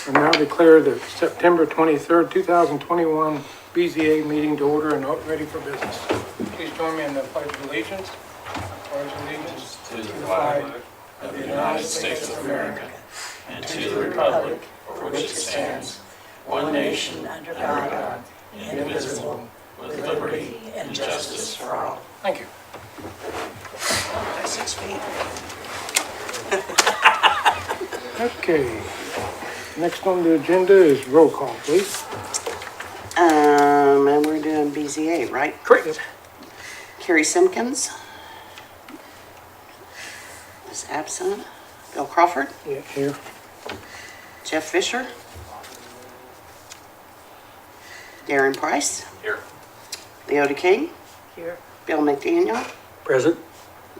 I now declare the September 23rd, 2021 BZA meeting to order and ready for business. Please join me in the Pledge of Allegiance. I pledge allegiance to the flag of the United States of America and to the republic for which it stands, one nation under God, indivisible, with liberty and justice for all. Thank you. That's 6 feet. Okay. Next on the agenda is roll call, please. And we're doing BZA, right? Correct. Carrie Simpkins is absent. Bill Crawford, Yeah, here. Jeff Fisher, Darren Price, Here. Leota King, Here. Bill McDaniel, Present.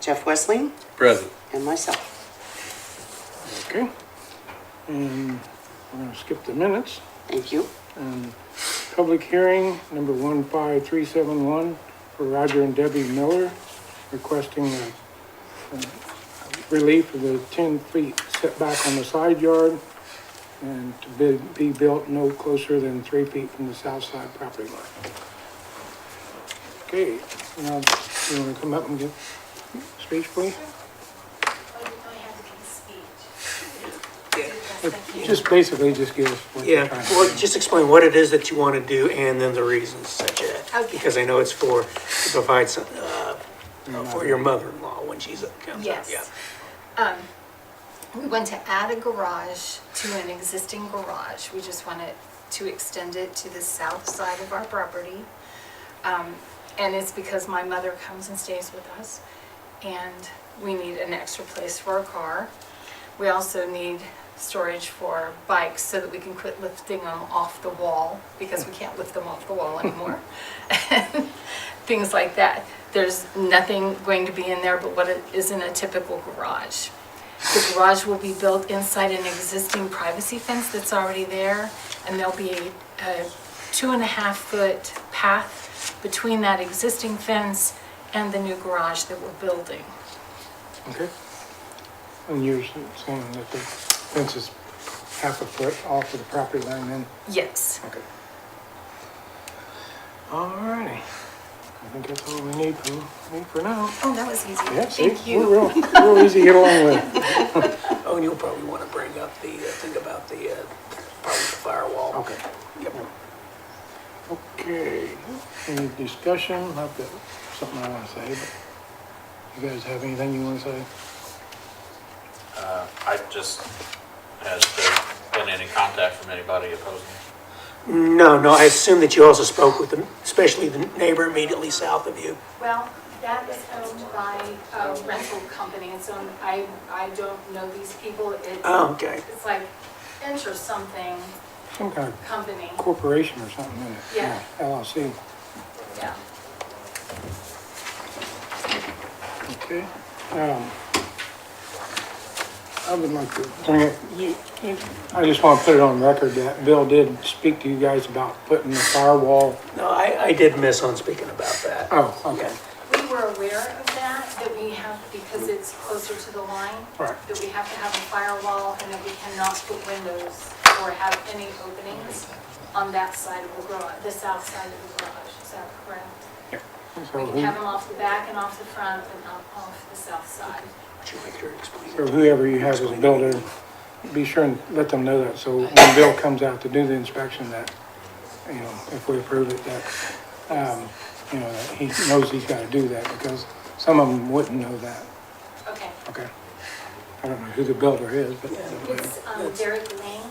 Jeff Westling, Present. and myself. Okay. And we're going to skip the minutes. Thank you. Public hearing number 15371 for Roger and Debbie Miller requesting relief of the 10 feet setback on the side yard and to be built no closer than 3 feet from the south side property line. Okay, now you want to come up and give speech, please? Just basically just give us what you're Yeah, trying to well, do. just explain what it is that you want to do and then the reasons such as, Okay. because I know it's to provide some, for your mother-in-law when she's comes out, yeah. Yes. We want to add a garage to an existing garage. We just want to extend it to the south side of our property. And it's because my mother comes and stays with us, and we need an extra place for a car. We also need storage for bikes so that we can quit lifting them off the wall, because we can't lift them off the wall anymore. Things like that. There's nothing going to be in there but what is in a typical garage. The garage will be built inside an existing privacy fence that's already there, and there'll be a 2.5-foot path between that existing fence and the new garage that we're building. Okay. And you're saying that the fence is half a foot off of the property line then? Yes. Okay. All righty. I think that's all we need for now. Oh, that was easy. Yeah, see, Thank you. we're real easy to get along with. Oh, and you'll probably want to bring up the, thing about the, probably the firewall. Okay. Yep. Okay. Any discussion? I've got something I want to say, but you guys have anything you want to say? Has there been any contact from anybody opposing? No, I assume that you also spoke with them, especially the neighbor immediately south of you. Well, that is owned by a rental company. It's owned, I don't know these people. Oh, okay. It's like Inch or something Some kind of company. corporation or something in it? Yeah. LLC. Yeah. Okay. I would like to bring it, I just want to put it on record that Bill did speak to you guys about putting the firewall. No, I did miss on speaking about that. Oh, okay. We were aware of that we have, because it's closer to the line. Right. That we have to have a firewall and that we cannot put windows or have any openings on that side of the garage, the south side of the garage. Is that correct? Yeah. We can have them off the back and off the front, but not off the south side. Would you like her to explain? So whoever you have as a builder, be sure and let them know that, so when Bill comes out to do the inspection, that, you know, if we approve it, that, you know, that he knows he's got to do that, because some of them wouldn't know that. Okay. Okay. I don't know who the builder is, but. It's Derek Lane.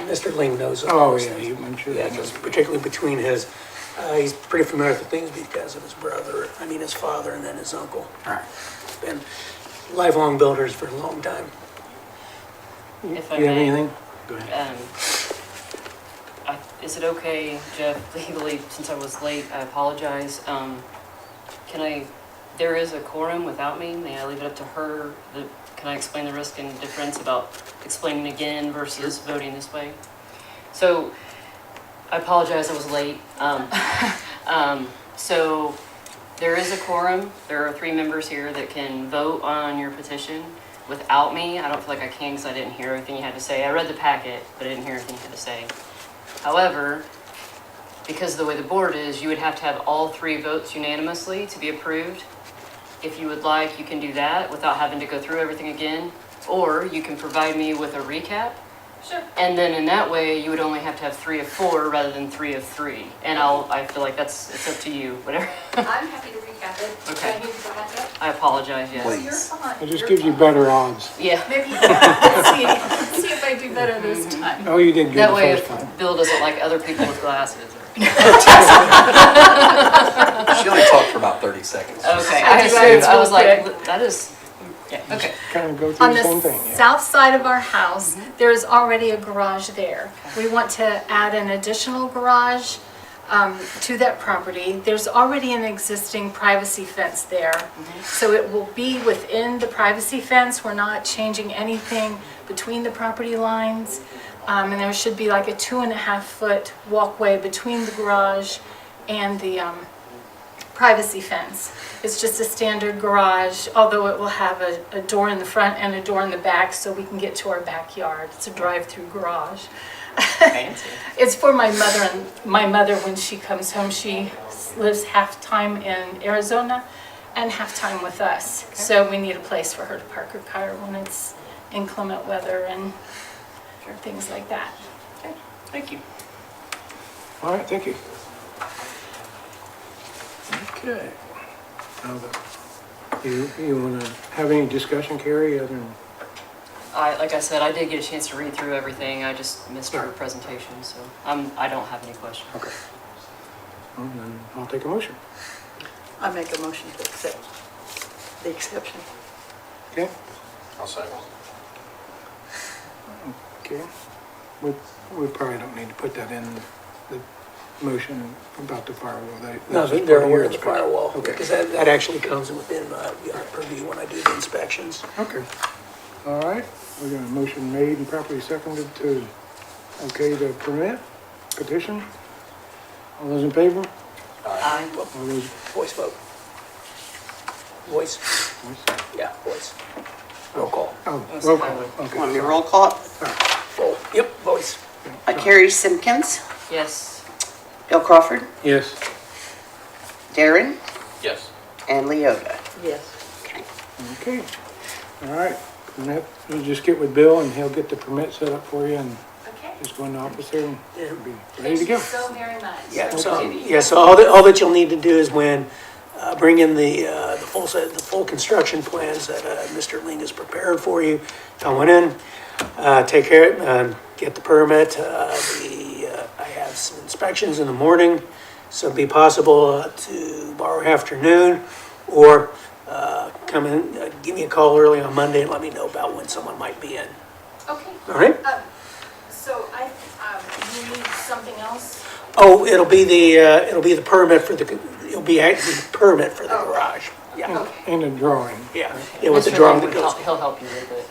Mr. Ling knows. Oh, yeah, I'm sure. Yeah, because particularly between he's pretty familiar with the things because of his his father and then his uncle. All right. Been lifelong builders for a long time. If I You have may, anything? Go ahead. Is it okay, Jeff, legally, since I was late, I apologize. There is a quorum without me. May I leave it up to her? Can I explain the risk and difference about explaining again versus voting this way? So, I apologize, I was late. So, there is a quorum. There are 3 members here that can vote on your petition. without me, I don't feel like I can because I didn't hear everything you had to say. I read the packet, but I didn't hear everything you had to say. However, because of the way the board is, you would have to have all 3 votes unanimously to be approved. If you would like, you can do that without having to go through everything again, or you can provide me with a recap. Sure. And then in that way, you would only have to have 3 of 4 rather than 3 of 3. And I feel like it's up to you, whatever. I'm happy to recap it. Okay. Do I need to go back up? I apologize, yes. Oh, you're fine. It just You're gives you fine. better odds. Yeah, Maybe, let's see if I do better this time. Oh, you did good that the way first if time. Bill doesn't like other people with glasses. She only talked for about 30 seconds. Okay, I I do assumed, I real was like, that is, yeah, okay. Kind of go through On the same the thing, yeah. south side of our house, there is already a garage there. We want to add an additional garage to that property. There's already an existing privacy fence there. So it will be within the privacy fence. We're not changing anything between the property lines. And there should be like a 2.5-foot walkway between the garage and the privacy fence. It's just a standard garage, although it will have a door in the front and a door in the back so we can get to our backyard. It's a drive-through garage. Fancy. It's for my mother, and my mother, when she comes home, she lives half time in Arizona and half time with us. So we need a place for her to park her car when it's inclement weather and things like that. Okay, thank you. All right, thank you. Okay. Now, you want to have any discussion, Carrie, other than, Like I said, I did get a chance to read through everything. I just missed her presentation, so I don't have any questions. okay. Well, then I'll take a motion. I make a motion to accept the exception. Okay? I'll second. Okay. We probably don't need to put that in the motion about the firewall. No, That's just they're part aware your of the firewall, Okay. because that actually comes within my purview when I do the inspections. Okay. All right, we got a motion made and properly seconded to okay the permit, petition. All those in favor? Aye. All those Voice vote. Voice, yeah, voice. Roll call. Oh, Yes, roll I call. would. Okay. Want me to roll call? Vote, yep, voice. Carrie Simpkins, Yes. Bill Crawford, Yes. Darren, Yes. and Leota. Yes. Okay. Okay. All right. Permit, we'll just get with Bill and he'll get the permit set up for you and Okay. just go in the office there and Yeah. be ready to Thank you go. so very much. Yeah, so, Okay. all that you'll need to do is when, bring in the full construction plans that, Mr. Ling has prepared for you. Come on in, take care, get the permit, I have some inspections in the morning, so it'd be possible, to borrow afternoon, or, come in, give me a call early on Monday and let me know about when someone might be in. Okay. All right? So you need something else? Oh, it'll be the permit for the permit for the garage. Yeah, And a drawing. yeah, yeah, with the Mr. drawing Ling that would goes. help- He'll help you with it.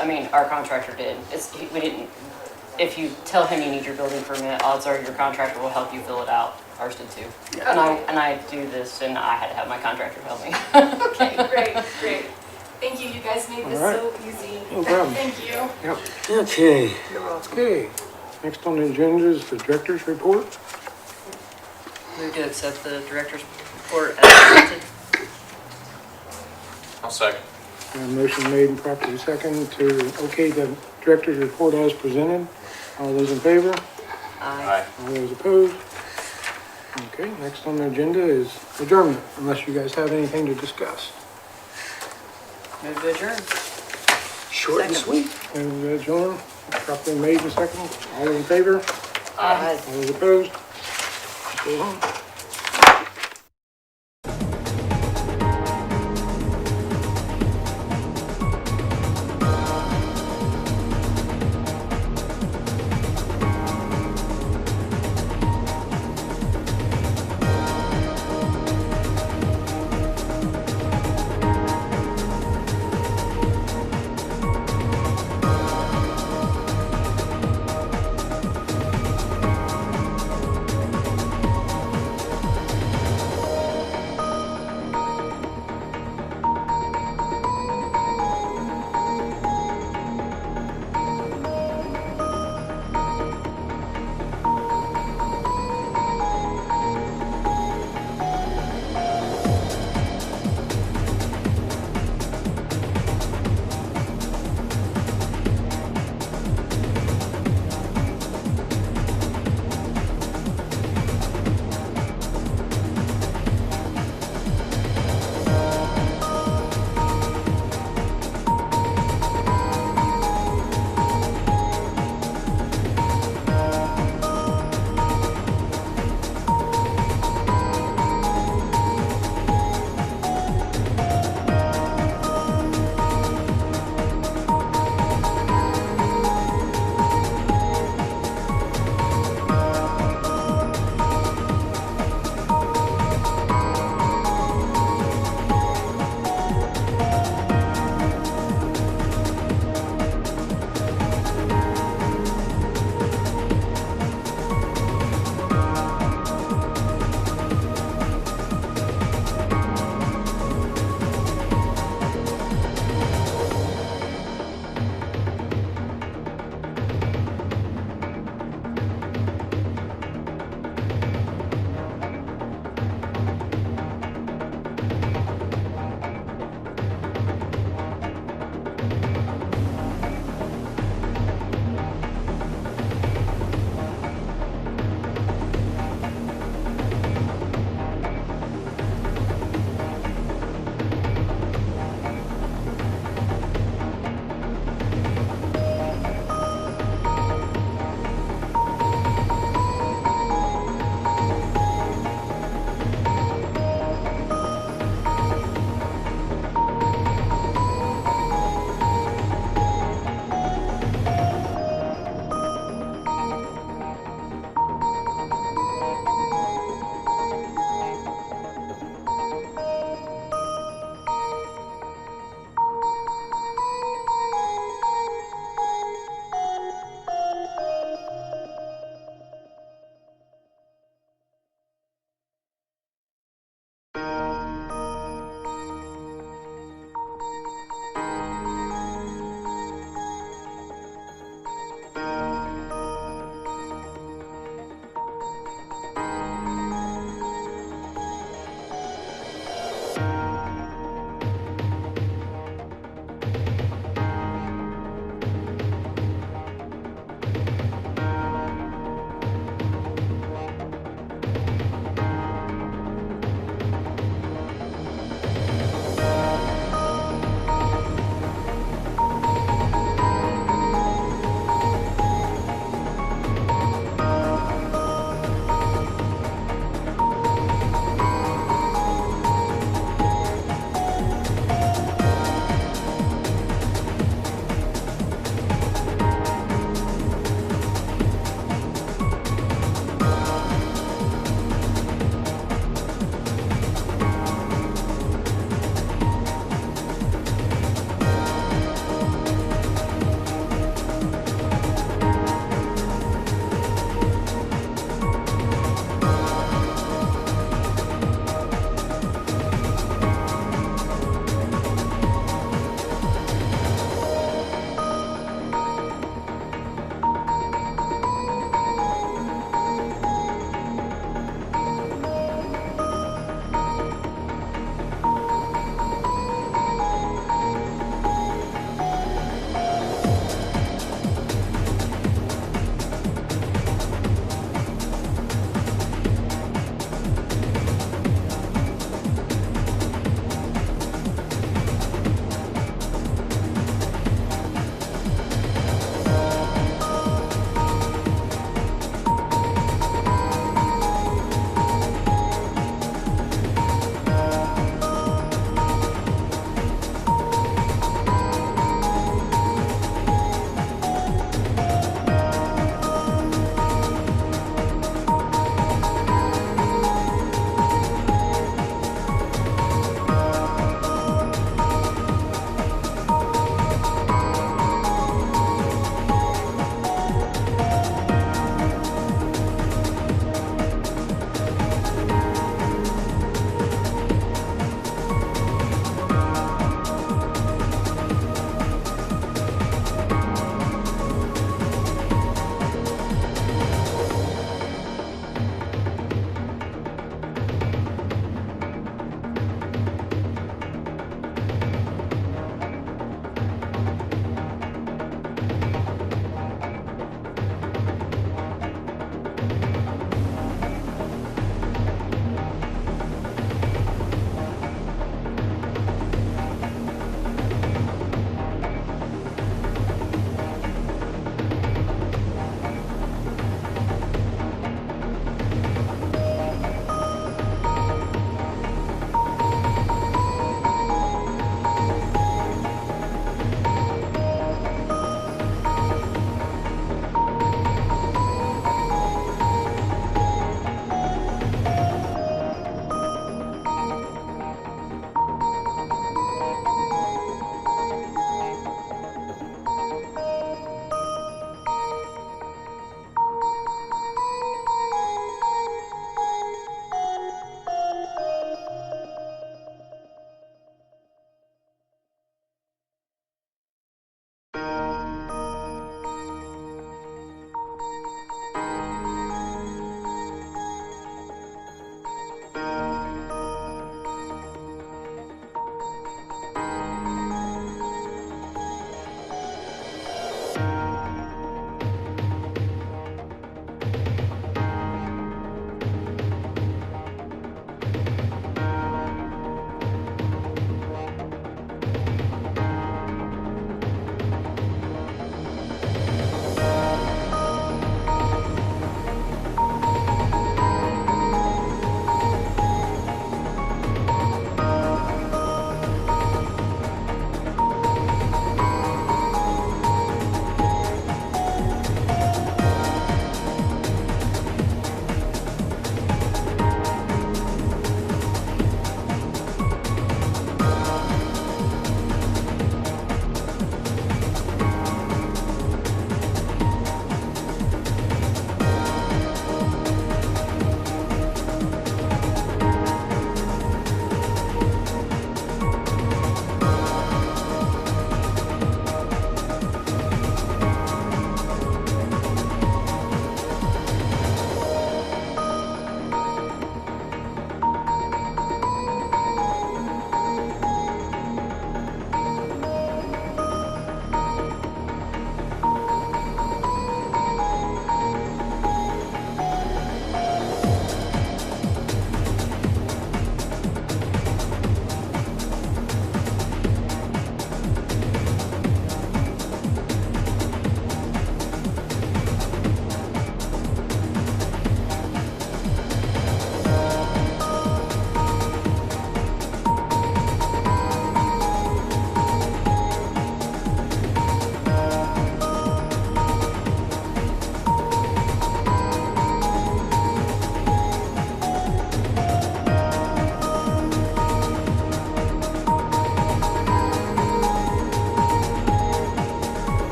I mean, our contractor did. We didn't, if you tell him you need your building permit, odds are your contractor will help you fill it out. Ours did too. Yeah. And I do this and I had to have my contractor help me. Okay, great. Thank you, you guys made this All right. so easy. No problem. Thank you. Yep. Okay, Okay. Next on the agenda is the director's report. Move to accept the director's report as presented. I'll second. A motion made and properly seconded to okay the director's report as presented. All those in favor? Aye. All those opposed? Okay, next on the agenda is adjournment, unless you guys have anything to discuss. Move to adjourn. short and Second. sweet. And adjourn, properly made and seconded. All those in favor? Aye. All those opposed? Go home.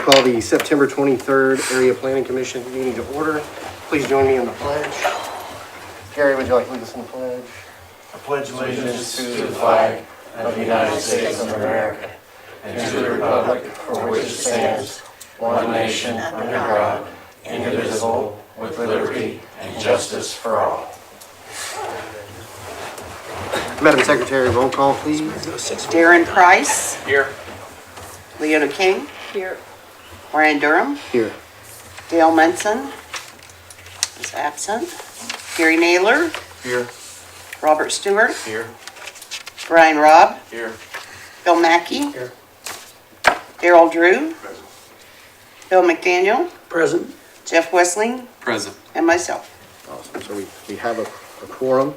call the September 23rd Area Planning Commission meeting to order. Please join me in the pledge. Gary, would you like to lead us in the pledge? I pledge allegiance to the flag of the United States of America and to the republic for which it stands, one nation under God, indivisible, with liberty and justice for all. Madam Secretary, roll call, please. Darren Price, Here. Leota King, Here. Brian Durham, Here. Dale Munson is absent, Gary Naylor, Here. Robert Stewart, Here. Brian Robb, Here. Bill Mackey, Here. Darryl Drew, Bill McDaniel, Present. Jeff Wessling, Present. and myself. Awesome. So we have a quorum.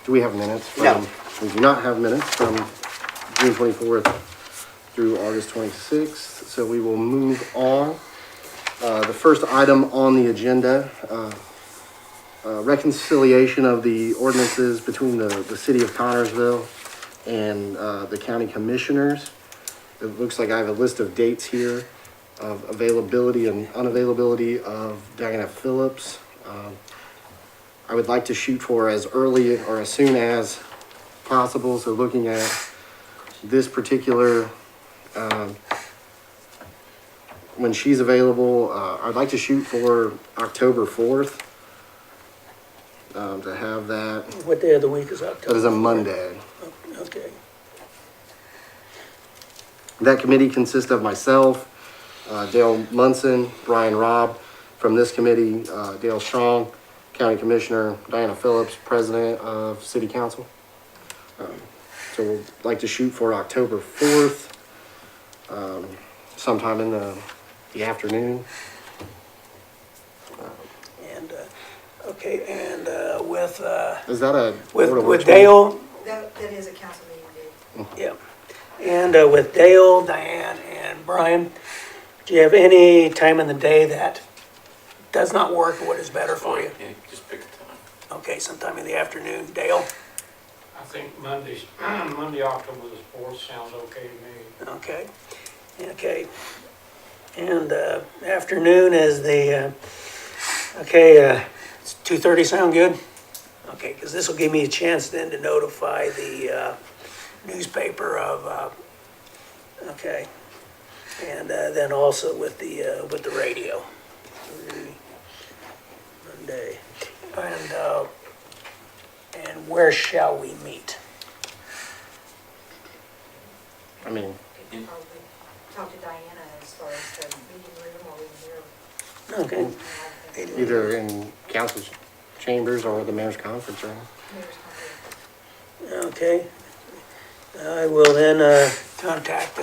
Do we have minutes? No. We do not have minutes from June 24th through August 26th. So we will move on. The first item on the agenda, reconciliation of the ordinances between the city of Connersville and the county commissioners. It looks like I have a list of dates here of availability and unavailability of Diana Phillips. I would like to shoot for as early or as soon as possible. So looking at this particular, when she's available, I'd like to shoot for October 4th. To have that, What day of the week is that October? is a Monday. Okay. That committee consists of myself, Dale Munson, Brian Robb. From this committee, Dale Strong, County Commissioner, Diana Phillips, President of City Council. So we'd like to shoot for October 4th, sometime in the afternoon. And, okay, and with, Is that a? Board of with Works Dale, That is a council meeting day. yeah. And with Dale, Diane, and Brian, do you have any time in the day that does not work or what is better for you? Yeah, just pick a time. Okay, sometime in the afternoon. Dale? I think Monday, October the 4th sounds okay to me. Okay, okay. And afternoon is the, it's 2:30 sound good? Okay, because this will give me a chance then to notify the newspaper of, okay. And then also with the radio. Monday. And where shall we meet? I mean, You could probably talk to Diana as far as the meeting room or in here. Okay. either in council chambers or the mayor's conference room. Okay. I will then contact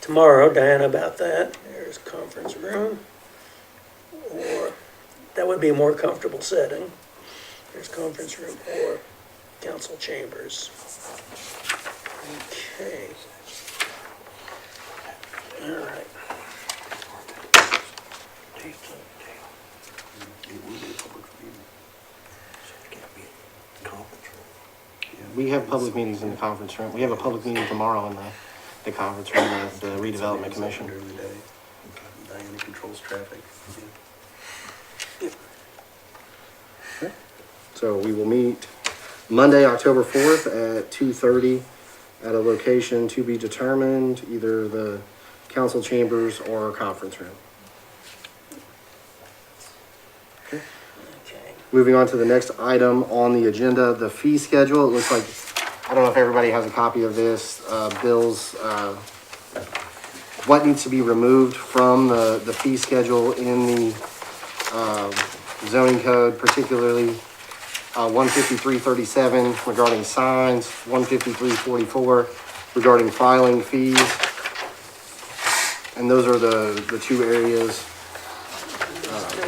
tomorrow Diana about that. There's conference room. Or that would be a more comfortable setting. There's conference room or council chambers. Okay. All right. We have public meetings in the conference room. We have a public meeting tomorrow in the conference room with the redevelopment commission. During the day. Diana controls traffic. So we will meet Monday, October 4th at 2:30 at a location to be determined, either the council chambers or conference room. Okay. Moving on to the next item on the agenda, the fee schedule. It looks like, I don't know if everybody has a copy of this, Bill's, what needs to be removed from the fee schedule in the zoning code, particularly 15337 regarding signs, 15344 regarding filing fees. And those are the two areas.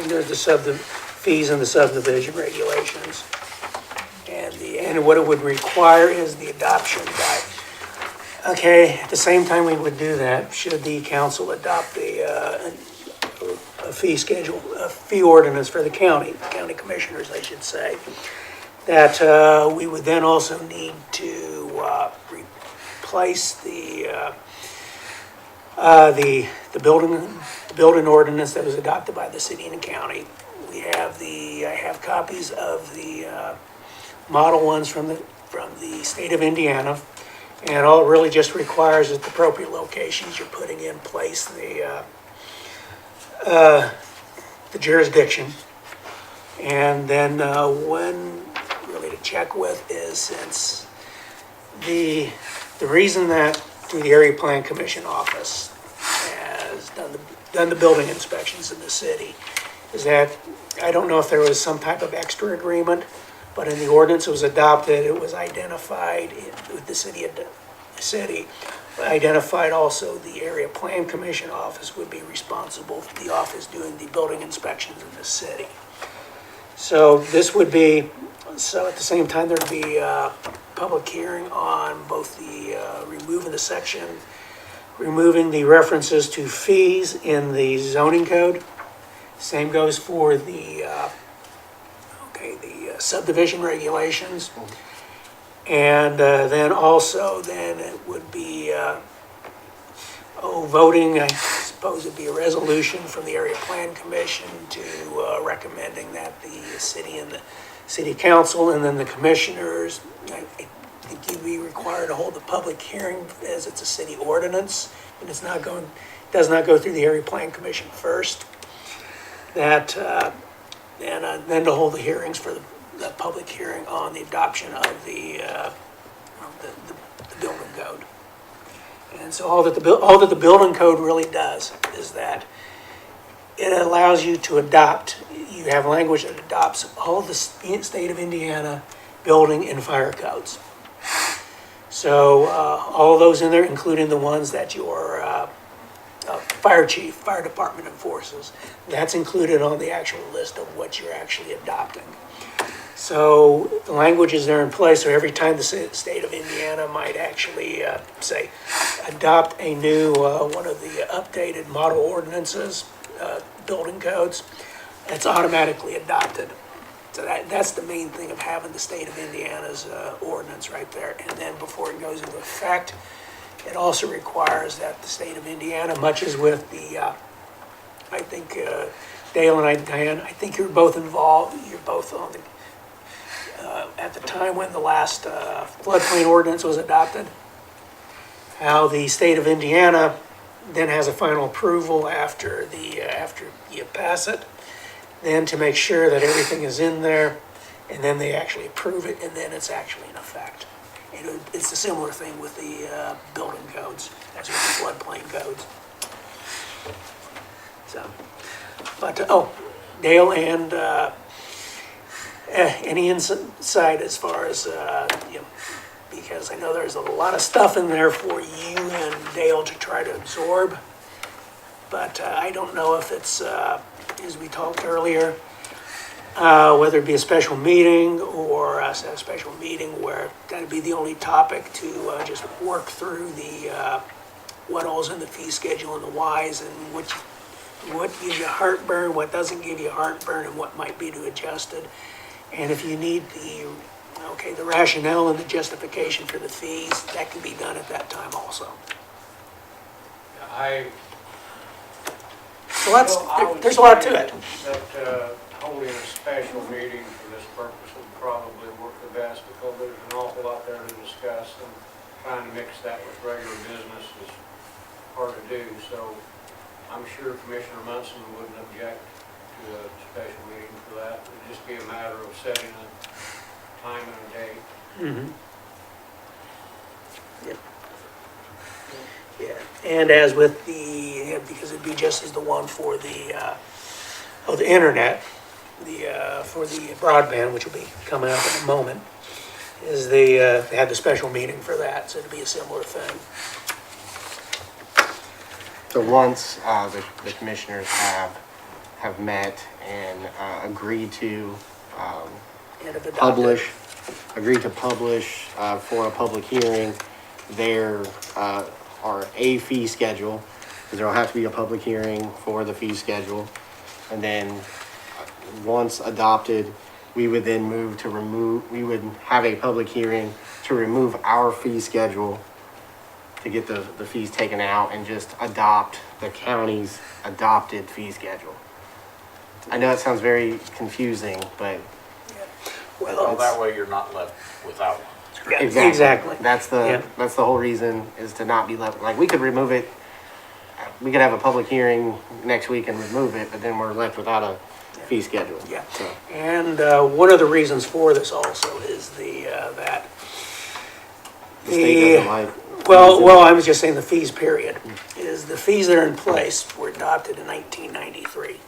There's the fees and the subdivision regulations. And what it would require is the adoption by, okay, at the same time we would do that, should the council adopt a fee schedule, a fee ordinance for the county commissioners, I should say, that we would then also need to replace the The building ordinance that was adopted by the city and county. I have copies of the model ones from the state of Indiana. And all it really just requires is the appropriate locations you're putting in place, the jurisdiction. And then one really to check with is since the reason that through the Area Plan Commission office has done the building inspections in the city is that I don't know if there was some type of extra agreement, but in the ordinance it was adopted, it was identified with the city, identified also the Area Plan Commission office would be responsible for the office doing the building inspections in the city. So this would be, so at the same time, there'd be a public hearing on both the removing the references to fees in the zoning code. Same goes for the subdivision regulations. And then also, then it would be, voting, I suppose it'd be a resolution from the Area Plan Commission to recommending that the city and the city council and then the commissioners, I think you'd be required to hold a public hearing as it's a city ordinance, and does not go through the Area Plan Commission first. That, and then to hold the hearings for the public hearing on the adoption of the building code. And so all that the building code really does is that it allows you to adopt, you have language that adopts all of the state of Indiana building and fire codes. So all of those in there, including the ones that your fire chief, fire department enforces, that's included on the actual list of what you're actually adopting. So the language is there in place, so every time the state of Indiana might actually say, adopt a new, one of the updated model ordinances, building codes, it's automatically adopted. So that's the main thing of having the state of Indiana's ordinance right there. And then before it goes into effect, it also requires that the state of Indiana, much as with the, I think Dale and Diane, I think you're both involved, you're both on the, at the time when the last floodplain ordinance was adopted, how the state of Indiana then has a final approval after you pass it, then to make sure that everything is in there, and then they actually approve it, and then it's actually in effect. It's a similar thing with the building codes as with the floodplain codes. So, but, Dale and any insight as far as, because I know there's a lot of stuff in there for you and Dale to try to absorb, but I don't know if it's, as we talked earlier, whether it be a special meeting or a special meeting where that'd be the only topic to just work through the what all's in the fee schedule and the whys and what gives you heartburn, what doesn't give you heartburn, and what might be to adjusted. And if you need the rationale and the justification for the fees, that can be done at that time also. So there's a lot to it. That holding a special meeting for this purpose would probably work the best because there's an awful lot there to discuss, and trying to mix that with regular business is hard to do. So I'm sure Commissioner Munson wouldn't object to a special meeting for that. It'd just be a matter of setting a time and a date. Mm-hmm. Yep. Yeah, and as with because it'd be just as the one for the internet, for the broadband, which will be coming up in a moment, is they had the special meeting for that, so it'd be a similar thing. So once the commissioners have met and agreed to publish for a public hearing, there are a fee schedule, because there will have to be a public hearing for the fee schedule. And then once adopted, we would then we would have a public hearing to remove our fee schedule to get the fees taken out and just adopt the county's adopted fee schedule. I know it sounds very confusing, but Well, that way you're not left without one. Yeah, exactly. That's Yeah. the whole reason, is to not be left, like, we could remove it. We could have a public hearing next week and remove it, but then we're left without a fee schedule. Yeah. So, And one of the reasons for this also is that the state doesn't like. well, I was just saying the fees period, is the fees that are in place were adopted in 1993.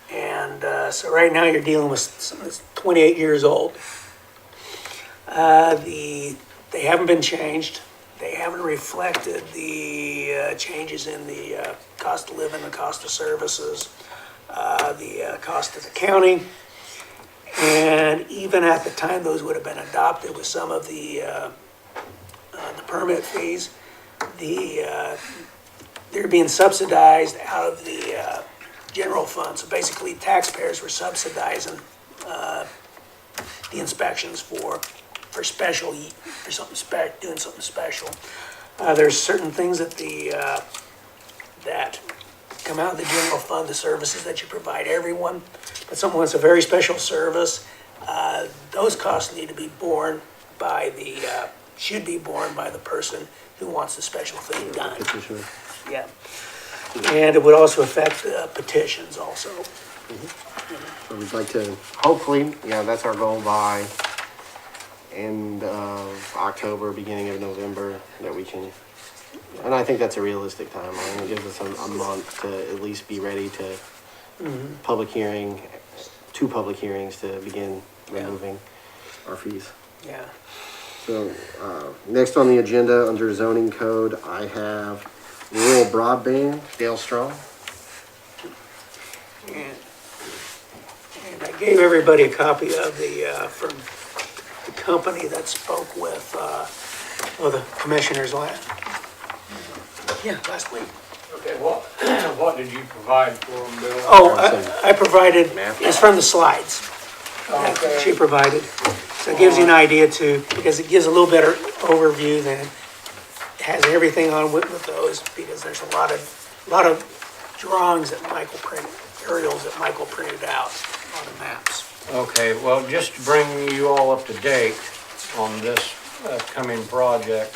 And so right now you're dealing with something that's 28 years old. They haven't been changed. They haven't reflected the changes in the cost of living, the cost of services, the cost of the county. And even at the time those would have been adopted with some of the permit fees, they're being subsidized out of the general fund. So basically taxpayers were subsidizing the inspections for special, for something doing something special. There's certain things that that come out of the general fund, the services that you provide everyone. But someone wants a very special service, those costs need to be borne by should be borne by the person who wants the special thing done. Petitioner. Yeah. And it would also affect petitions also. So we'd like to, hopefully, that's our goal by end of October, beginning of November, that we can, and I think that's a realistic timeline. It gives us a month to at least be ready to public hearing, 2 public hearings to begin removing our fees. Yeah. So, next on the agenda, under zoning code, I have rural broadband, Dale Strong. And I gave everybody a copy of from the company that spoke with, the commissioners last week. Okay, what did you provide for them, Bill? Oh, I provided, it's from the slides that Okay. she provided. So it gives you an idea too, because it gives a little better overview than, it has everything on with those, because there's a lot of drawings that Michael printed, aerials that Michael printed out on the maps. Okay, well, just to bring you all up to date on this upcoming project,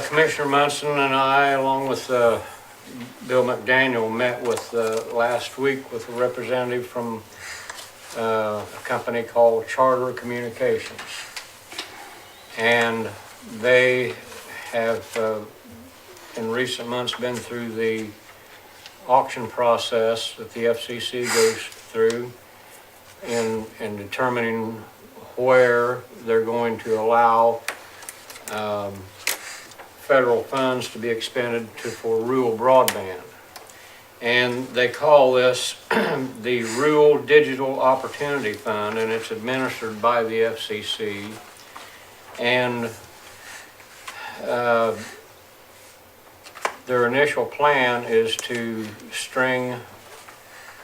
Commissioner Munson and I, along with Bill McDaniel, met with last week with a representative from a company called Charter Communications. And they have, in recent months, been through the auction process that the FCC goes through in determining where they're going to allow federal funds to be expended for rural broadband. And they call this the Rural Digital Opportunity Fund, and it's administered by the FCC. And their initial plan is to string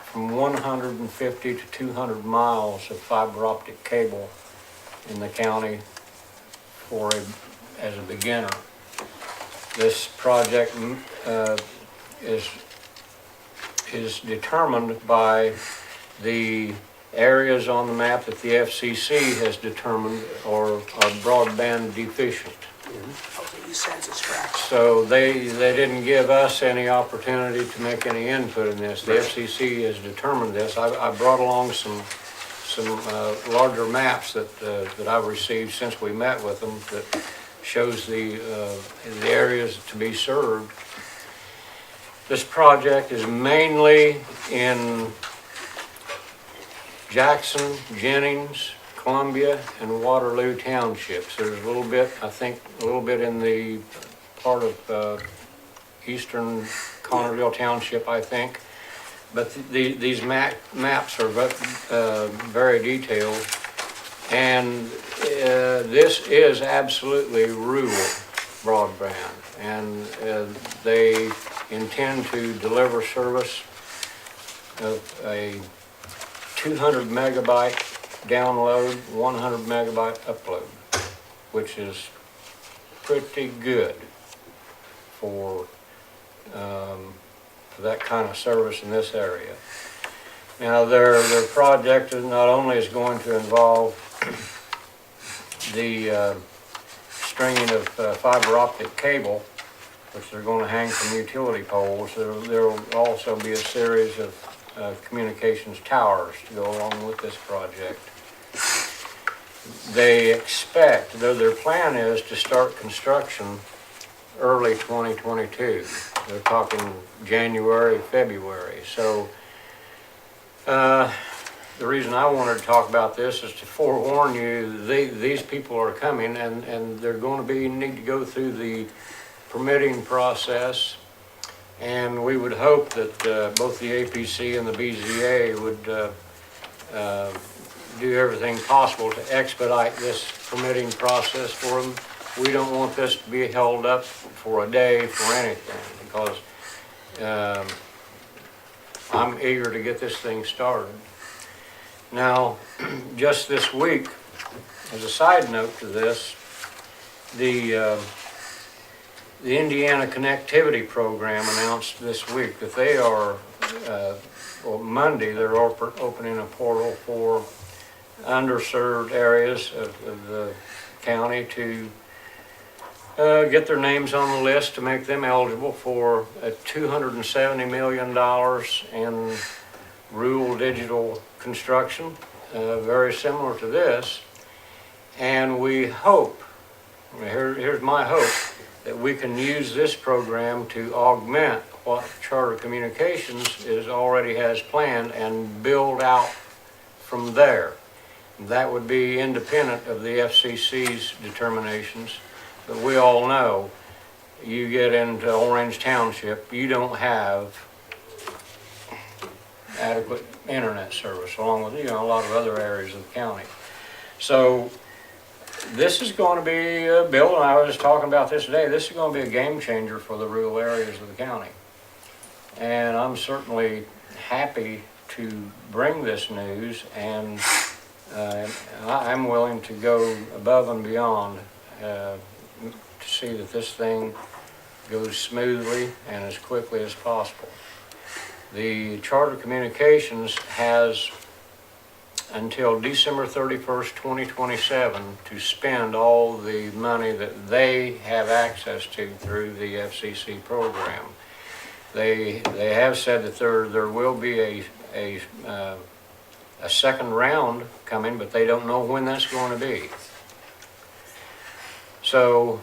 from 150 to 200 miles of fiber optic cable in the county as a beginner. This project is determined by the areas on the map that the FCC has determined are broadband deficient. Of the census tracts. So they didn't give us any opportunity to make any input in this. The FCC has determined this. I brought along some larger maps that I've received since we met with them that shows the areas to be served. This project is mainly in Jackson, Jennings, Columbia, and Waterloo townships. There's a little bit, I think, in the part of eastern Connerville Township, I think. But these maps are very detailed. And this is absolutely rural broadband. And they intend to deliver service of a 200 megabyte download, 100 megabyte upload, which is pretty good for that kind of service in this area. Now, their project is not only is going to involve the stringing of fiber optic cable, which they're going to hang from utility poles. There will also be a series of communications towers to go along with this project. They expect, though their plan is to start construction early 2022. They're talking January, February. So the reason I wanted to talk about this is to forewarn you, these people are coming and they're going to need to go through the permitting process. And we would hope that both the APC and the BZA would do everything possible to expedite this permitting process for them. We don't want this to be held up for a day for anything, because I'm eager to get this thing started. Now, just this week, as a side note to this, the Indiana Connectivity Program announced this week that they are, well, Monday, they're opening a portal for underserved areas of the county to get their names on the list to make them eligible for $270 million in rural digital construction, very similar to this. And we hope, here's my hope, that we can use this program to augment what Charter Communications already has planned and build out from there. That would be independent of the FCC's determinations. But we all know, you get into Orange Township, you don't have adequate internet service, along with, a lot of other areas of the county. So this is going to be, Bill and I was talking about this today, this is going to be a game changer for the rural areas of the county. And I'm certainly happy to bring this news, and I'm willing to go above and beyond to see that this thing goes smoothly and as quickly as possible. The Charter Communications has until December 31st, 2027 to spend all the money that they have access to through the FCC program. They have said that there will be a second round coming, but they don't know when that's going to be. So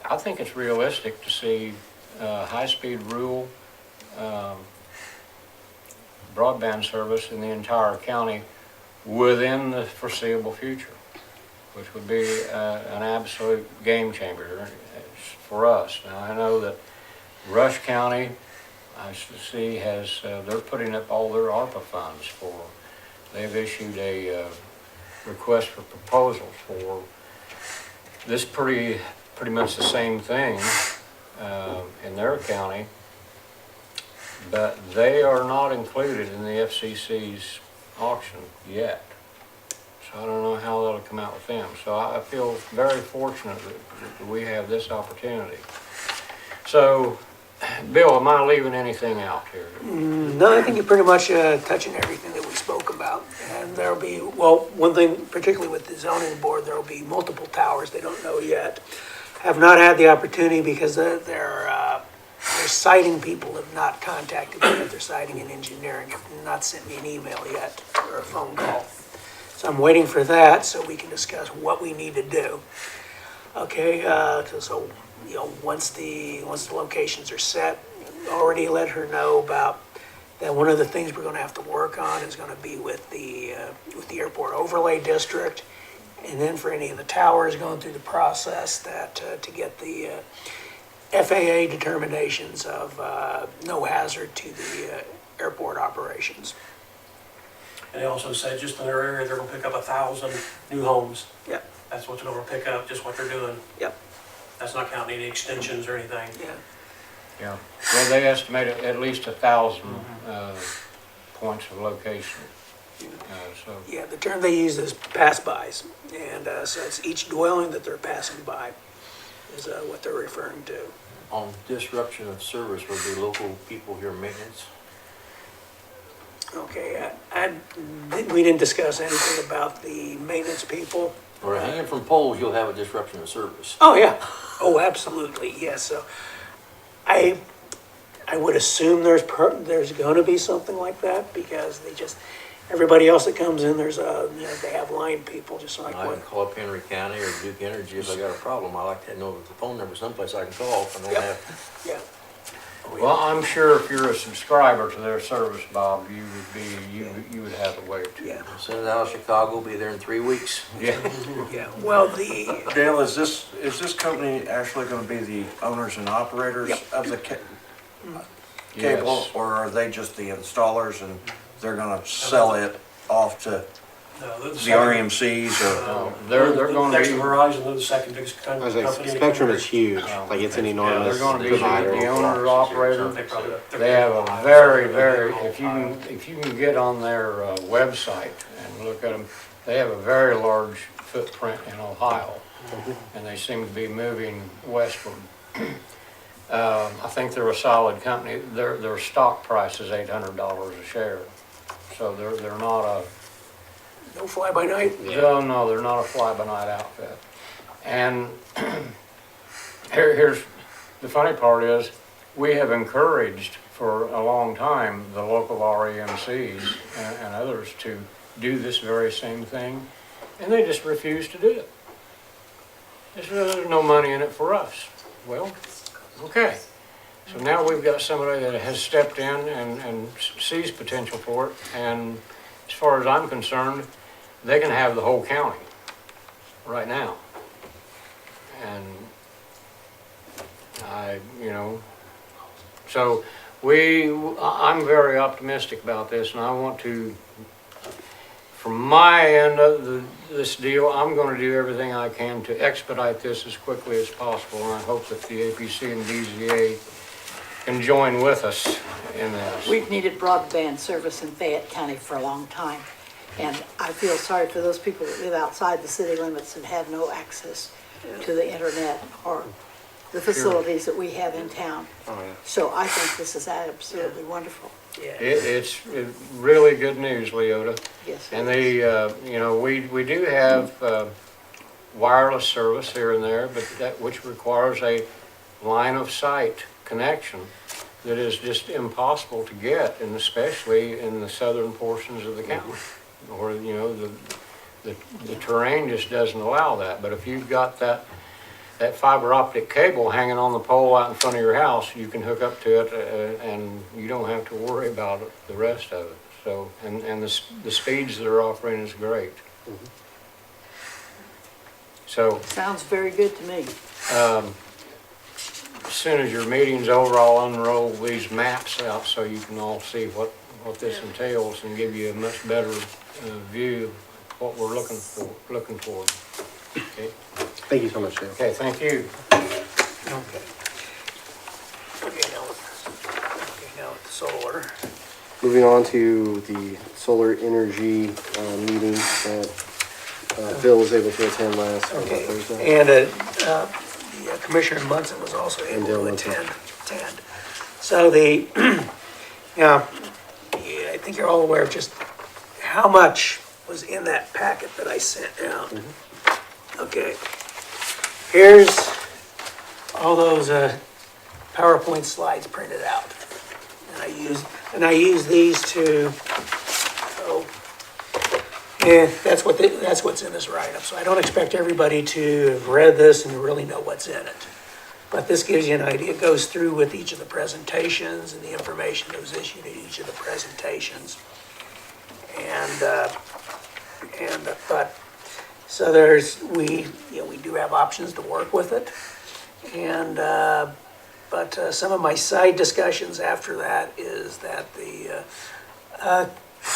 I think it's realistic to see high-speed rural broadband service in the entire county within the foreseeable future, which would be an absolute game changer for us. Now, I know that Rush County, I see, has, they're putting up all their ARPA funds for, they've issued a request for proposals for this pretty much the same thing in their county, but they are not included in the FCC's auction yet. So I don't know how that'll come out with them. So I feel very fortunate that we have this opportunity. So, Bill, am I leaving anything out here? No, I think you're pretty much touching everything that we spoke about. And there'll be, well, one thing, particularly with the zoning board, there'll be multiple towers they don't know yet. Have not had the opportunity because their siting people have not contacted me yet. Their siting and engineering have not sent me an email yet or a phone call. So I'm waiting for that so we can discuss what we need to do. Okay, so once the locations are set, already let her know about that. One of the things we're going to have to work on is going to be with the airport overlay district, and then for any of the towers going through the process that to get the FAA determinations of no hazard to the airport operations. And they also said just in their area, they're gonna pick up 1,000 new homes. Yep. That's what they're gonna pick up, just what they're doing. Yep. That's not counting any extensions or anything. Yeah. Yeah. Well, they estimate at least 1,000 points of location. So, Yeah, the term they use is pass-bys, and so it's each dwelling that they're passing by is what they're referring to. On disruption of service, will the local people here maintenance? Okay, we didn't discuss anything about the maintenance people. Or hanging from poles, you'll have a disruption of service. Oh, yeah. Oh, absolutely, yes. So I would assume there's going to be something like that because everybody else that comes in, they have line people just like I one. can call up Henry County or Duke Energy if I got a problem. I like to know the phone number someplace I can call if I don't Yep. have. Yeah. well, I'm sure if you're a subscriber to their service, Bob, you would have a way to. Yeah, Send it out of Chicago, be there in 3 weeks. Yeah. yeah. Well, Dale, is this company actually gonna be the owners and operators Yep. of the cable? Yes. Or are they just the installers and they're gonna sell it off to No, the RMCs or? No, they're going Next to to be, Verizon, they're the second biggest I was company. like, Spectrum is huge, like it's an enormous they're going to be provider. the owner operator. They probably got 30 They have a very, if you can get on their website and look at them, they have a very large footprint in Ohio, and they seem to be moving westward. I think they're a solid company. Their stock price is $800 a share, so they're not a no fly-by-night. no, they're not a fly-by-night outfit. And here's the funny part is, we have encouraged for a long time the local REMCs and others to do this very same thing, and they just refuse to do it. There's no money in it for us. Well, okay. So now we've got somebody that has stepped in and sees potential for it, and as far as I'm concerned, they can have the whole county right now. And so I'm very optimistic about this, and I want to, from my end of this deal, I'm going to do everything I can to expedite this as quickly as possible, and I hope that the APC and BZA can join with us in this. We've needed broadband service in Fayette County for a long time, and I feel sorry for those people that live outside the city limits and have no access to the internet or the facilities that we have in town. Oh, yeah. So I think this is absolutely wonderful. Yeah. It's really good news, Leota. Yes. And we do have wireless service here and there, but which requires a line of sight connection that is just impossible to get, and especially in the southern portions of the county, or the terrain just doesn't allow that. But if you've got that fiber optic cable hanging on the pole out in front of your house, you can hook up to it, and you don't have to worry about the rest of it. So, and the speeds they're offering is great. So, Sounds very good to me. as soon as your meeting's over, I'll unroll these maps out so you can all see what this entails and give you a much better view of what we're looking for. Okay, Thank you so much, Dale. okay, thank you. Okay. Now with the solar. Moving on to the solar energy meeting that Bill was able to attend last Okay, Thursday. and the Commissioner Munson was also able Dale to Munson. attend. So yeah, I think you're all aware of just how much was in that packet that I sent out. Okay, here's all those PowerPoint slides printed out. And I use these to, that's what's in this write-up. So I don't expect everybody to have read this and really know what's in it. But this gives you an idea. It goes through with each of the presentations and the information that was issued at each of the presentations. But so we do have options to work with it. But some of my side discussions after that is that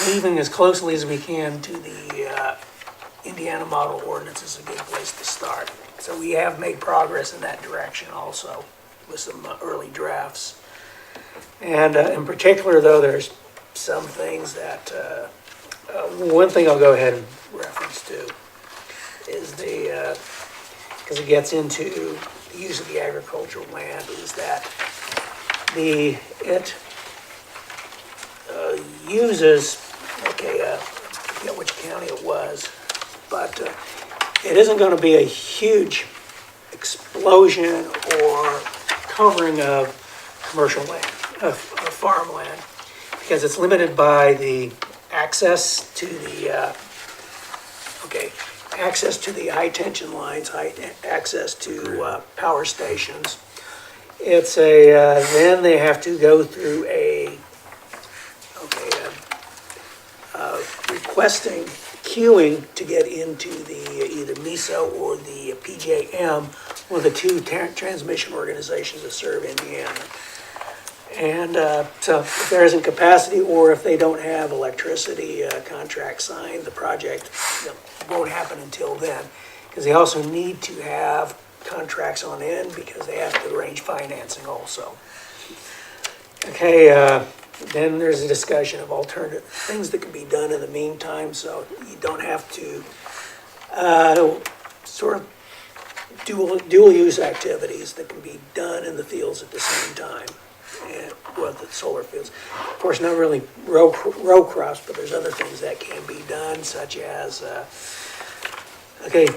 leaving as closely as we can to the Indiana model ordinance is a good place to start. So we have made progress in that direction also with some early drafts. And in particular, though, there's some things that One thing I'll go ahead and reference to is because it gets into the use of the agricultural land, is that it uses, I forget which county it was, but it isn't going to be a huge explosion or covering of commercial land, of farmland, because it's limited by the access to the high tension lines, access to power stations. It's then they have to go through requesting queuing to get into the either MISO or the PJM, one of the two transmission organizations that serve Indiana. And so if there isn't capacity, or if they don't have electricity contract signed, the project won't happen until then. Because they also need to have contracts on end, because they have to arrange financing also. Okay, then there's a discussion of alternative things that can be done in the meantime, so you don't have to sort of dual use activities that can be done in the fields at the same time. And, well, the solar fields. Of course, not really row crops, but there's other things that can be done, such as,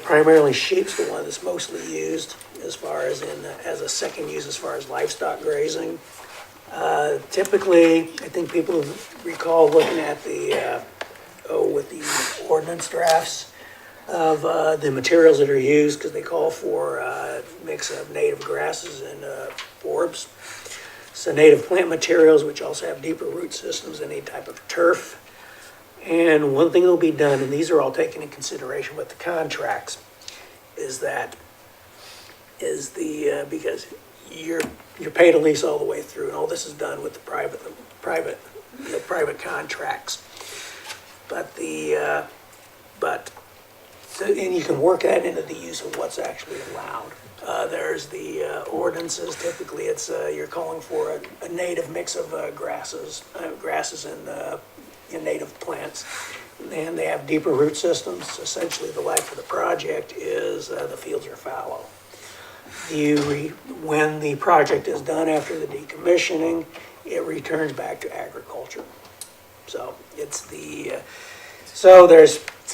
primarily sheep's the one that's mostly used as far as as a second use as far as livestock grazing. Typically, I think people recall looking at with the ordinance drafts of the materials that are used, because they call for a mix of native grasses and forbs. So native plant materials, which also have deeper root systems than any type of turf. And one thing that'll be done, and these are all taken into consideration with the contracts, is because you're paid a lease all the way through, and all this is done with the private contracts. And you can work that into the use of what's actually allowed. There's the ordinances. Typically, it's you're calling for a native mix of grasses and native plants, and they have deeper root systems. Essentially, the life of the project is the fields are fallow. When the project is done after the decommissioning, it returns back to agriculture. So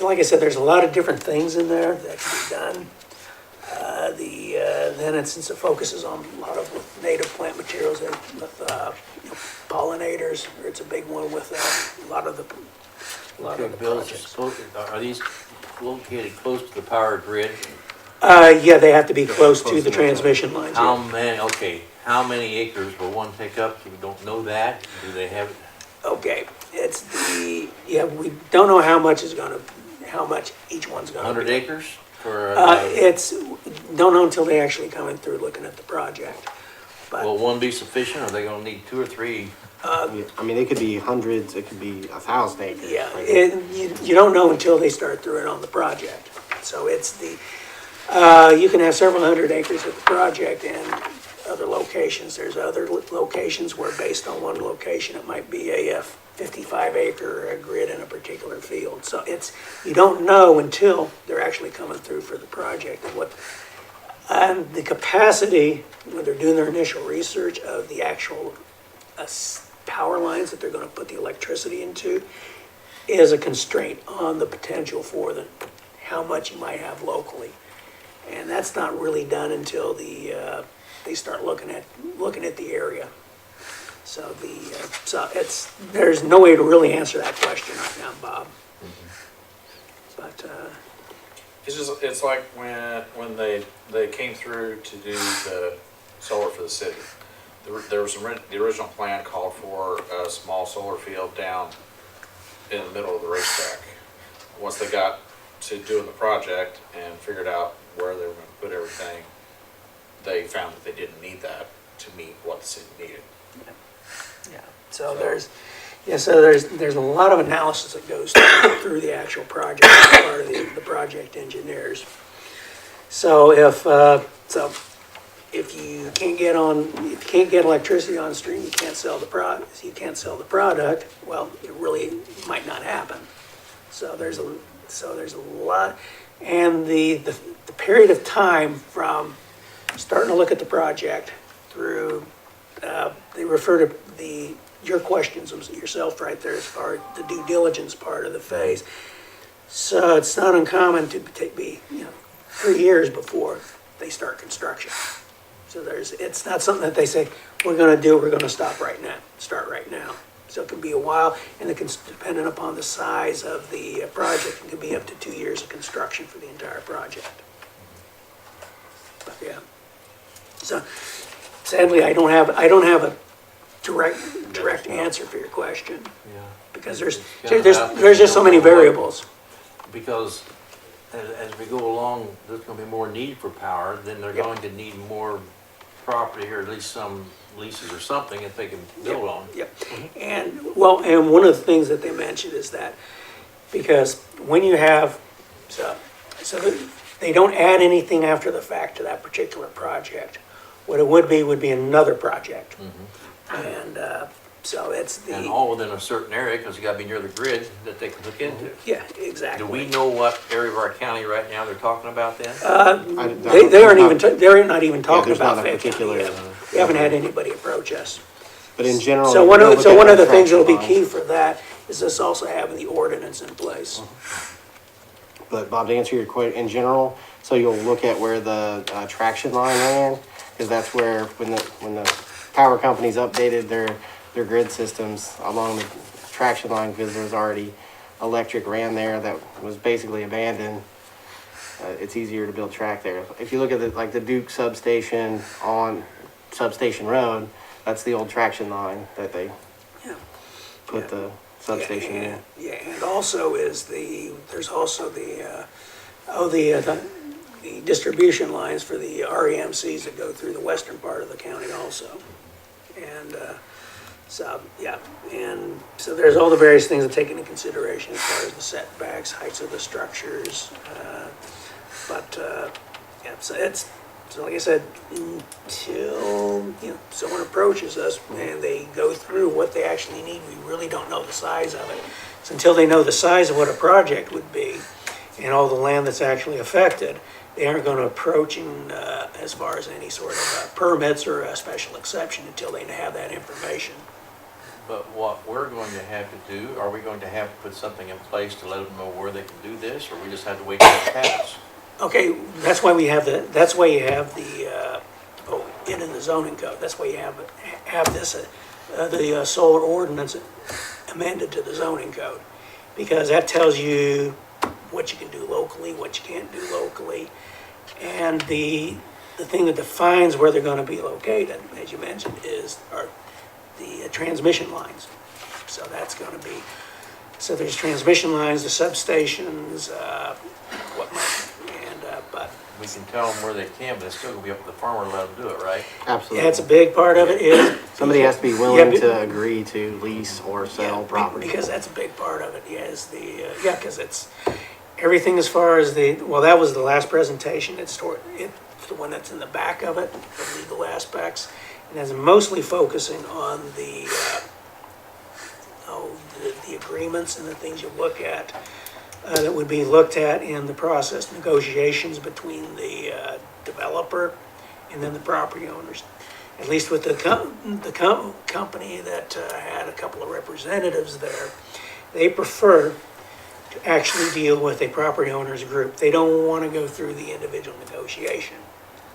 like I said, there's a lot of different things in there that can be done. Since it focuses on a lot of native plant materials and with pollinators, it's a big one with a lot of the projects. Are these located close to the power grid? Yeah, they have to be close to the transmission lines. How Yeah. how many acres will one take up? We don't know that. Do they have? Okay, we don't know how much each one's gonna be. 100 acres? Don't know until they actually come in through looking at the project. But Will one be sufficient? Are they gonna need 2 or 3? I mean, it could be hundreds, it could be 1,000 acres. yeah, you don't know until they start through it on the project. So you can have several hundred acres of the project and other locations. There's other locations where, based on one location, it might be a 55-acre grid in a particular field. So you don't know until they're actually coming through for the project. And the capacity, when they're doing their initial research of the actual power lines that they're going to put the electricity into, is a constraint on the potential for how much you might have locally. And that's not really done until they start looking at the area. So there's no way to really answer that question right now, Bob. But It's like when they came through to do the solar for the city. There was the original plan called for a small solar field down in the middle of the racetrack. Once they got to doing the project and figured out where they were going to put everything, they found that they didn't need that to meet what the city needed. yeah, so there's a lot of analysis that goes through the actual project as part of the project engineers. So if you can't get electricity on stream, you can't sell the product. Well, it really might not happen. So there's a lot, and the period of time from starting to look at the project through, they refer to your questions yourself right there as far as the due diligence part of the phase. So it's not uncommon to be, 3 years before they start construction. So it's not something that they say, we're gonna start right now. So it can be a while, and depending upon the size of the project, it can be up to 2 years of construction for the entire project. But yeah. So sadly, I don't have a direct answer for your question, Yeah. because there's just so many variables. Because as we go along, there's gonna be more need for power, then they're Yep. going to need more property, or at least some leases or something that they can build on. Yep. And one of the things that they mentioned is that, because when you have, so they don't add anything after the fact to that particular project. What it would be another project. And so it's And the, all within a certain area, because you gotta be near the grid that they can look into. yeah, exactly. Do we know what area of our county right now they're talking about then? They're not even talking there's not about a Fayette County particular, yet. We haven't had anybody approach us. But in general. So you one look of at the things that'll be traction key lines. for that is us also having the ordinance in place. But Bob, to answer your question, in general, so you'll look at where the traction line ran, because that's where, when the power companies updated their grid systems along the traction line, because there's already electric ran there that was basically abandoned, it's easier to build track there. If you look at the Duke substation on Substation Road, that's the old traction line that they Yeah. put the substation in. Yeah, and also there's also the distribution lines for the REMCs that go through the western part of the county also. And, and so there's all the various things that take into consideration as far as the setbacks, heights of the structures. So like I said, until, someone approaches us and they go through what they actually need, we really don't know the size of it. So until they know the size of what a project would be and all the land that's actually affected, they aren't going to approach as far as any sort of permits or a special exception until they have that information. But what we're going to have to do, are we going to have to put something in place to let them know where they can do this, or we just have to wait till it passes? Okay, that's why you have the in the zoning code. That's why you have this, the solar ordinance amended to the zoning code. Because that tells you what you can do locally, what you can't do locally. And the thing that defines where they're gonna be located, as you mentioned, are the transmission lines. So that's gonna be, so there's transmission lines, the substations, whatnot. But We can tell them where they can, but it's still gonna be up to the farmer to let them do it, right? Absolutely. that's a big part of it is. Somebody has to be willing to agree to lease or sell property. Because that's a big part of it, because it's, everything as far as that was the last presentation, it's the one that's in the back of it, the legal aspects, and is mostly focusing on the agreements and the things you look at, that would be looked at in the process negotiations between the developer and then the property owners. At least with the company that had a couple of representatives there, they prefer to actually deal with a property owners group. They don't want to go through the individual negotiation.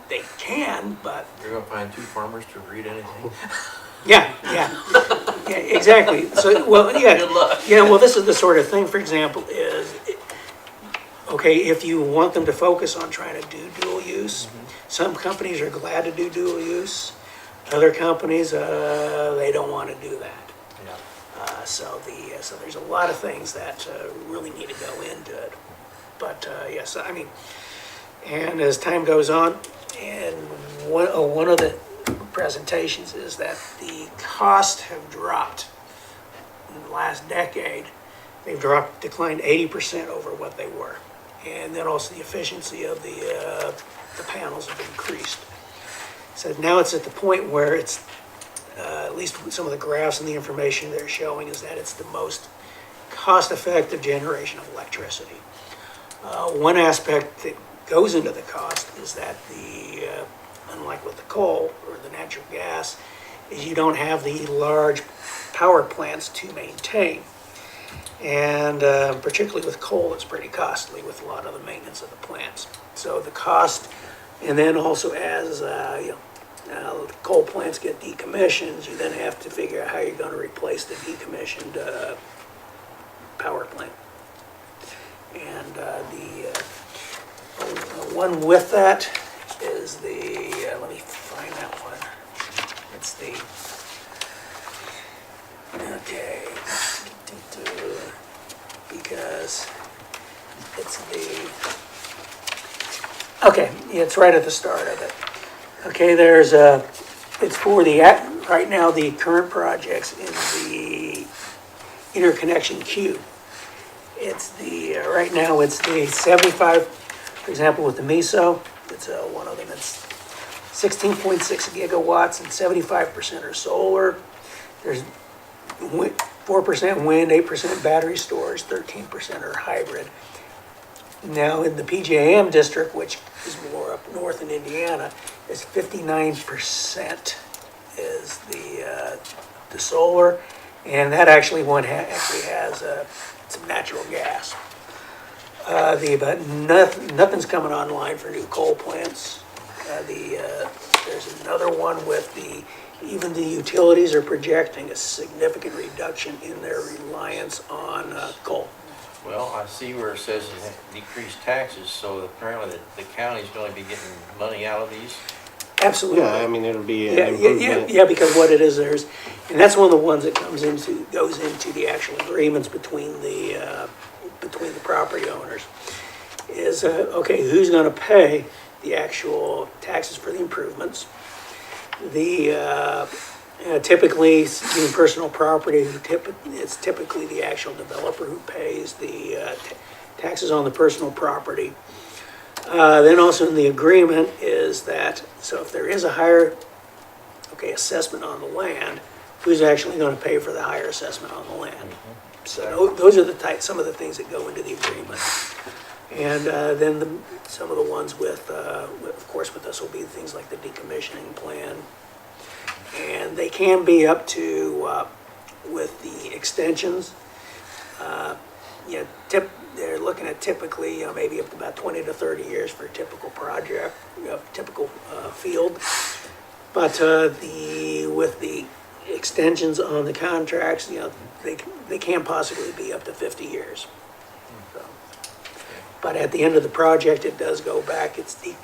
They can, but You're gonna find two farmers to agree to anything? yeah, exactly. So, Good luck. this is the sort of thing, for example, is, okay, if you want them to focus on trying to do dual use, some companies are glad to do dual use. Other companies, they don't want to do that. Yeah. So there's a lot of things that really need to go into it. But yes, I mean, and as time goes on, and one of the presentations is that the costs have dropped in the last decade. They've declined 80% over what they were, and then also the efficiency of the panels have increased. So now it's at the point where it's, at least some of the graphs and the information they're showing is that it's the most cost-effective generation of electricity. One aspect that goes into the cost is that unlike with the coal or the natural gas, is you don't have the large power plants to maintain. And particularly with coal, it's pretty costly with a lot of the maintenance of the plants. So the cost, and then also as the coal plants get decommissioned, you then have to figure out how you're going to replace the decommissioned power plant. And the one with that is let me find that one. It's okay, because it's right at the start of it. Okay, it's for right now, the current projects in the interconnection queue. Right now, it's the 75, for example, with the MISO, it's one of them, it's 16.6 gigawatts and 75% are solar. There's 4% wind, 8% battery storage, 13% are hybrid. Now in the PJM district, which is more up north in Indiana, is 59% is the solar, and that actually has some natural gas. But nothing's coming online for new coal plants. There's another one with even the utilities are projecting a significant reduction in their reliance on coal. Well, I see where it says decreased taxes, so apparently the county's going to be getting money out of these. Absolutely. Yeah, I mean, it'll be an improvement. Yeah, because what it is, and that's one of the ones that goes into the actual agreements between the property owners, is, okay, who's going to pay the actual taxes for the improvements? Typically, in personal property, it's typically the actual developer who pays the taxes on the personal property. Then also in the agreement is that, so if there is a higher, assessment on the land, who's actually going to pay for the higher assessment on the land? So those are some of the things that go into the agreement. And then some of the ones of course, with this will be things like the decommissioning plan. And they can be up to, with the extensions, they're looking at typically, maybe up to about 20 to 30 years for a typical project, typical field. But with the extensions on the contracts, they can possibly be up to 50 years. So, but at the end of the project, it does go back. It's the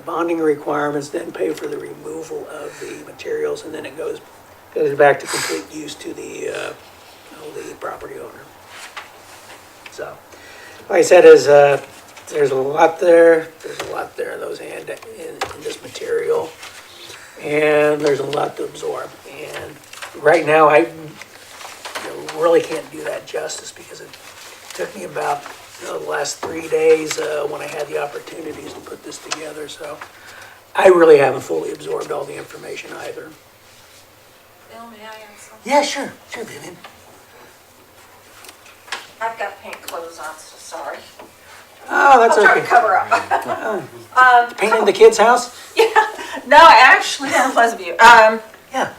bonding requirements then pay for the removal of the materials, and then it goes back to complete use to the property owner. So, like I said, there's a lot there. There's a lot there in this material, and there's a lot to absorb. And right now, I really can't do that justice because it took me about the last 3 days when I had the opportunities to put this together. So I really haven't fully absorbed all the information either. Bill, may I add something? Yeah, sure, Vivian. I've got pink clothes on, so sorry. Oh, that's I'll try to okay. cover up. Painting the kid's house? No, actually, down in Pleasant View. Yeah.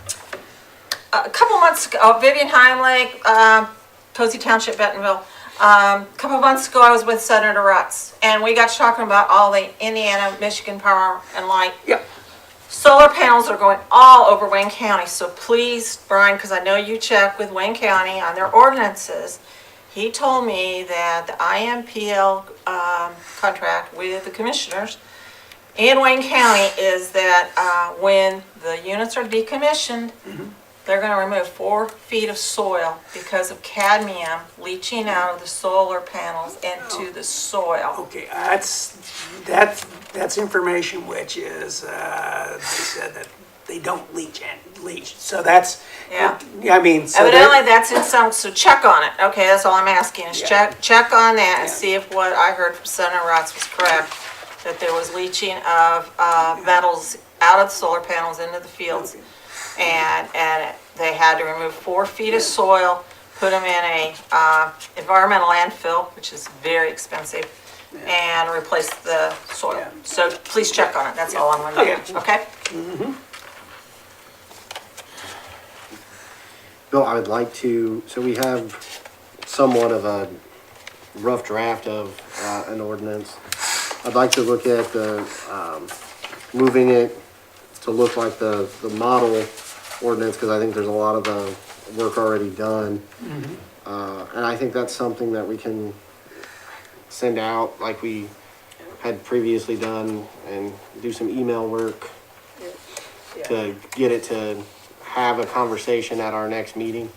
A couple months ago, Vivian Heimlich, Posey Township, Bentonville. A couple months ago, I was with Senator Rutz, and we got to talking about all the Indiana, Michigan Power and Light. Yep. Solar panels are going all over Wayne County, so please, Brian, because I know you check with Wayne County on their ordinances. He told me that the IMPL contract with the commissioners in Wayne County is that when the units are decommissioned, they're going to remove 4 feet of soil because of cadmium leaching out of the solar panels into the soil. Okay, that's information which is they said that they don't leach. So that's I mean, so evidently that's in some. So check on it. Okay, that's all I'm asking is check on that and see if what I heard from Senator Rotz was correct. That there was leaching of metals out of the solar panels into the fields, and they had to remove 4 feet of soil put them in a environmental landfill, which is very expensive, and replace the soil. Yeah. So please check on it, that's all I'm gonna do, okay? Bill, I would like to, so we have somewhat of a rough draft of an ordinance. I'd like to look at the, moving it to look like the model ordinance, because I think there's a lot of the work already done. And I think that's something that we can send out like we had previously done and do some email work to get it to have a conversation at our next meeting.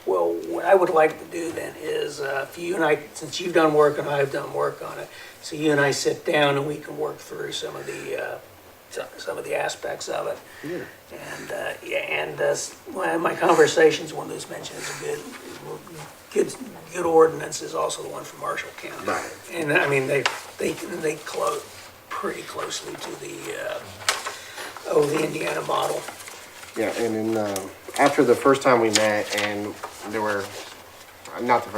Well, what I would like to do then is, if you and I, since you've done work and I've done work on it, so you and I sit down and we can work through some of the aspects of it. Well, my conversations, one of those mentioned is a good ordinance is also the one from Marshall County. Right. And I mean, they close pretty closely to the Indiana model. Yeah, and then, after the first time we met and there were, not the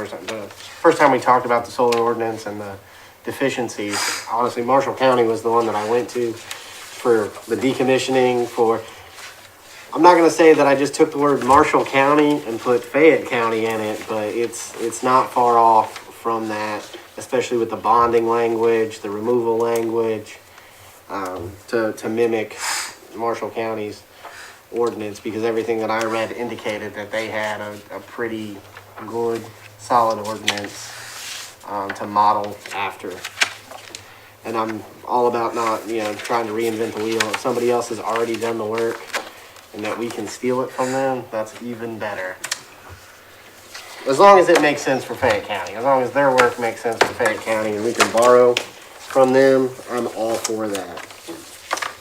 first time we talked about the solar ordinance and the deficiencies, honestly, Marshall County was the one that I went to for the decommissioning I'm not gonna say that I just took the word Marshall County and put Fayette County in it, but it's not far off from that, especially with the bonding language, the removal language, to mimic Marshall County's ordinance, because everything that I read indicated that they had a pretty good, solid ordinance to model after. And I'm all about not, trying to reinvent the wheel. If somebody else has already done the work and that we can steal it from them, that's even better. As long as it makes sense for Fayette County, as long as their work makes sense for Fayette County and we can borrow from them, I'm all for that.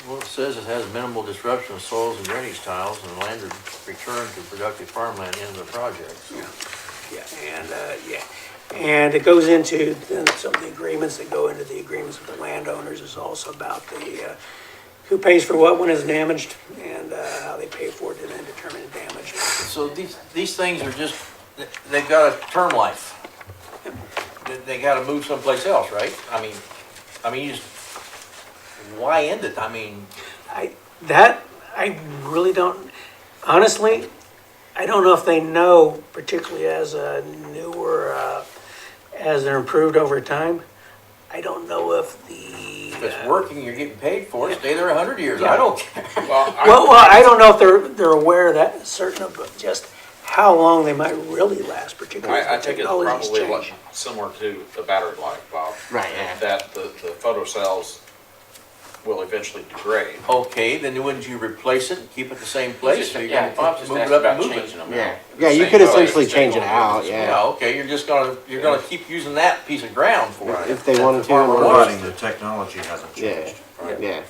Well, it says it has minimal disruption of soils and drainage tiles and land return to productive farmland in the project. And it goes into then some of the agreements that go into the agreements with the landowners is also about the, who pays for what when it's damaged and how they pay for it to then determine the damage. So these things are just, they've got a term life. They gotta move someplace else, right? I mean, you just, why end it? I mean, I really don't, honestly, I don't know if they know, particularly as a newer, as they're improved over time. I don't know if if it's working, you're getting paid for it, stay there 100 years, Yeah. I don't care. Well, I don't know if they're aware of that, certain of just how long they might really last, particularly I as the think it's technology's probably changed. similar to the battery life, Bob. Right, yeah. That the photocells will eventually degrade. Okay, then wouldn't you replace it and keep it the same place? So you're Yeah, gonna Bob's move just it up About and move it. changing them Yeah, out. yeah, you Same could way, essentially same change it way. out, Yeah, yeah. okay, you're gonna keep using that piece of ground for it. If they wanted to. Providing the technology hasn't Yeah, changed. yeah.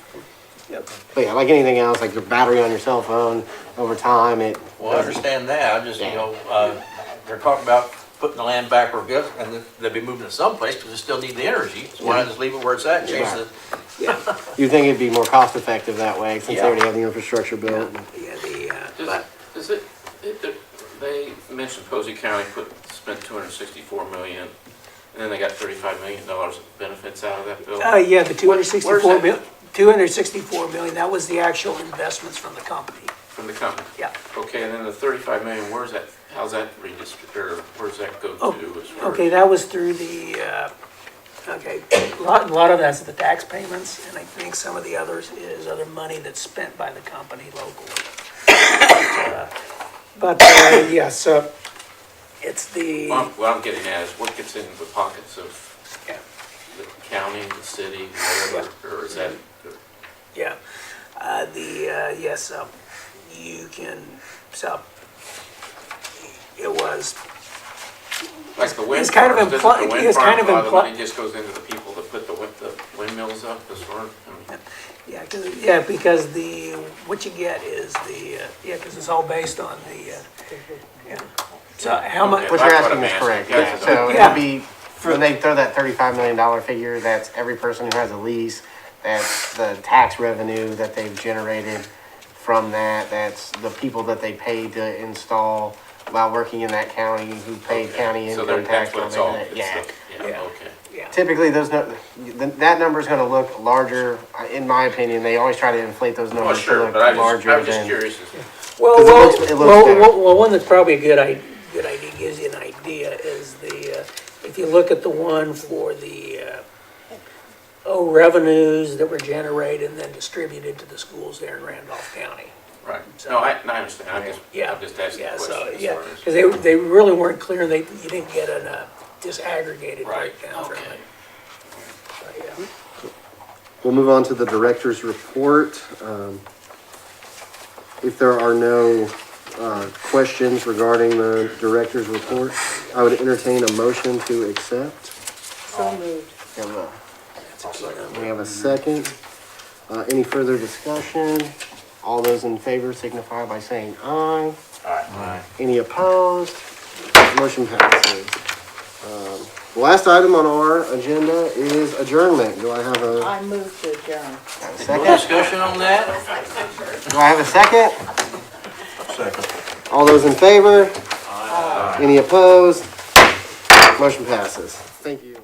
Yep. But yeah, like anything else, like your battery on your cell phone, over time, it. Well, I understand that, I just, they're talking about putting the land back where it goes, and they'll be moving it someplace, because they still need the energy, so why not just leave it where it's at and change Right. the, You think it'd be more cost effective that way, since Yeah. they already have the infrastructure built? They mentioned Posey County spent $264 million, and then they got $35 million of benefits out of that bill. Yeah, the Where's 264 million, that was the actual investments from the company. From the company? Yeah. Okay, and then the $35 million, how's that redistributed, or where's that go to? as far Okay, as- that was through the, a lot of that's the tax payments, and I think some of the others is other money that's spent by the company locally. Yes, it's the, What I'm getting at is what gets into the pockets of Yeah. the county, the city, whatever, or is that? yes, you can, it was, Like the wind It's kind of farms, doesn't impli- the wind it's kind farms, of a lot of the impli- money just goes into the people that put the windmills up, the storm? because what you get is because it's all based on so how much, What you're asking is correct, yeah, so Yeah. it'd be, when they throw that $35 million figure, that's every person who has a lease, that's the tax revenue that they've generated from that, that's the people that they paid to install while working in that county, who paid county So income tax that's what on it's all, it. it's Yeah. the- Yeah. okay. Typically, that number's gonna look larger, in my opinion. They always try to inflate those Oh, numbers to sure, look but I larger was just than. curious. Well, 'Cause it looks better. well, one that's probably a good idea, gives you an idea, is if you look at the one for the, revenues that were generated and then distributed to the schools there in Randolph County. Right. No, I understand. I'm just asking the Yeah, question. so, as yeah, far as- because they really weren't clear, and you didn't get a disaggregated Right, breakdown from okay. it. But, yeah. We'll move on to the director's report. If there are no questions regarding the director's report, I would entertain a motion to accept. So moved. We have a second. Any further discussion? All those in favor signify by saying aye. Aye. Any opposed? Motion passes. The last item on our agenda is adjournment. Do I have a I move to adjourn. No second? discussion on that? Do I have a second? Second. All those in favor? Any opposed? Motion passes. Thank you.